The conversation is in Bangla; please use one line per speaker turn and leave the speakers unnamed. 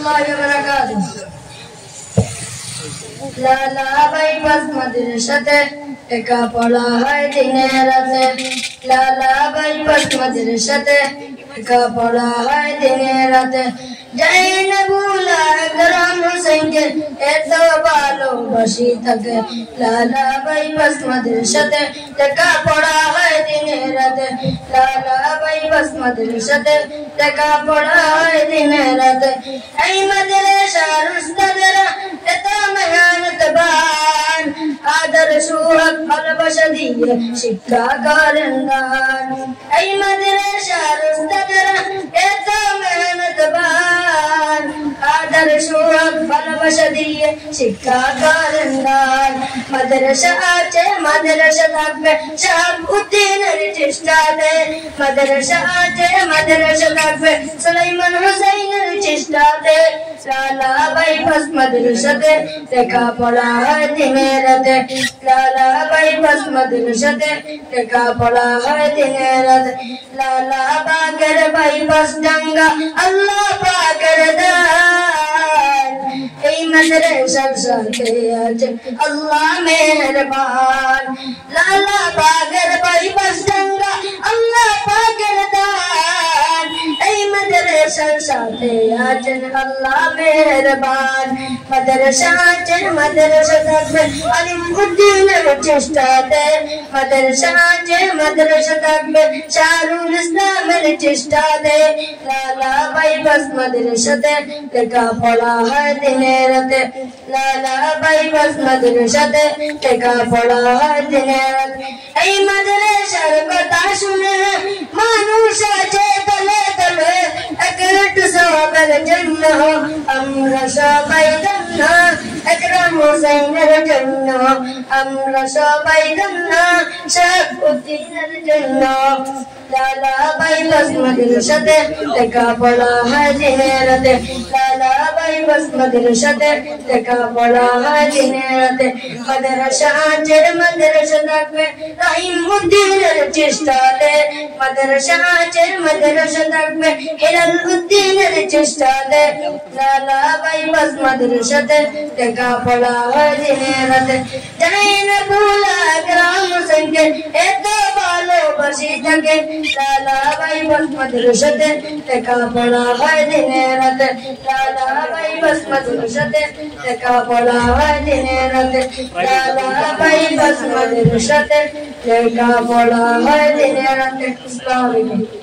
warahmatullahi wabarakatuh. लाला भाई बस मदरसाते एका पढ़ा है दिने राते लाला भाई बस मदरसाते एका पढ़ा है दिने राते जैन भूला करम हुसैन के एतो बालो बसी तके लाला भाई बस मदरसाते एका पढ़ा है दिने राते लाला भाई बस मदरसाते एका पढ़ा है दिने राते ऐ मदरसा रुस्तदरा एतो मेहनत बान आदर सुहक अलबशदीय शिक्षा करंदान ऐ मदरसा रुस्तदरा एतो मेहनत बान आदर सुहक अलबशदीय शिक्षा करंदान मदरसा आचे मदरसा थाकबे शहाबुद्दीन रिचिष्टा दे मदरसा आचे मदरसा थाकबे सुलाइमान हुसैन रिचिष्टा दे लाला भाई बस मदरसाते লেখা পড়া হয় দিনের রাতে লালা ভাই বস মদরসাতে লেখা পড়া হয় দিনের রাতে লালা পাকের ভাই বস ডাঙ্গা আল্লাহ পাকের দান এই মাদ্রাসার সাথে আছে আল্লাহ মেহেরবান লালা পাকের ভাই বস ডাঙ্গা আল্লাহ পাকের দান এই মাদ্রাসার সাথে আছে আল্লাহ মেহেরবান मदरसा चे मदरसा तकबे अलीमुद्दीन रिचिष्टा दे मदरसा चे मदरसा तकबे शारुल इस्लाम रिचिष्टा दे लाला भाई बस मदरसा ते लेखा पढ़ा है दिने राते लाला भाई बस मदरसा ते लेखा पढ़ा है दिने राते ऐ मदरसार कथा सुने मानुषा चे तले तले एकट सवाबर जन्नह আমরা সবাই জান্না একরাম হোসেনের জন্য আমরা সবাই জান্না শাহাবুদ্দীনের জন্য লালা ভাই বস মদরসাতে লেখা পড়া হয় দিনের রাতে লালা ভাই বস মদরসাতে লেখা পড়া হয় দিনের রাতে মাদ্রাসা আছে মাদ্রাসা থাকবে রহিমউদ্দীনের চেষ্টাতে মাদ্রাসা আছে মাদ্রাসা থাকবে হিলালউদ্দীনের চেষ্টাতে লালা ভাই বস মদরসাতে লেখা পড়া হয় দিনের রাতে জানেন ভুলা গ্রাম সঙ্গে এত ভালোবাসি থাকে লালা ভাই বস মদরসাতে লেখা পড়া হয় দিনের রাতে লালা ভাই বস মদরসাতে লেখা পড়া হয় দিনের রাতে লালা ভাই বস মদরসাতে লেখা পড়া হয় দিনের রাতে। আসসালামু আলাইকুম।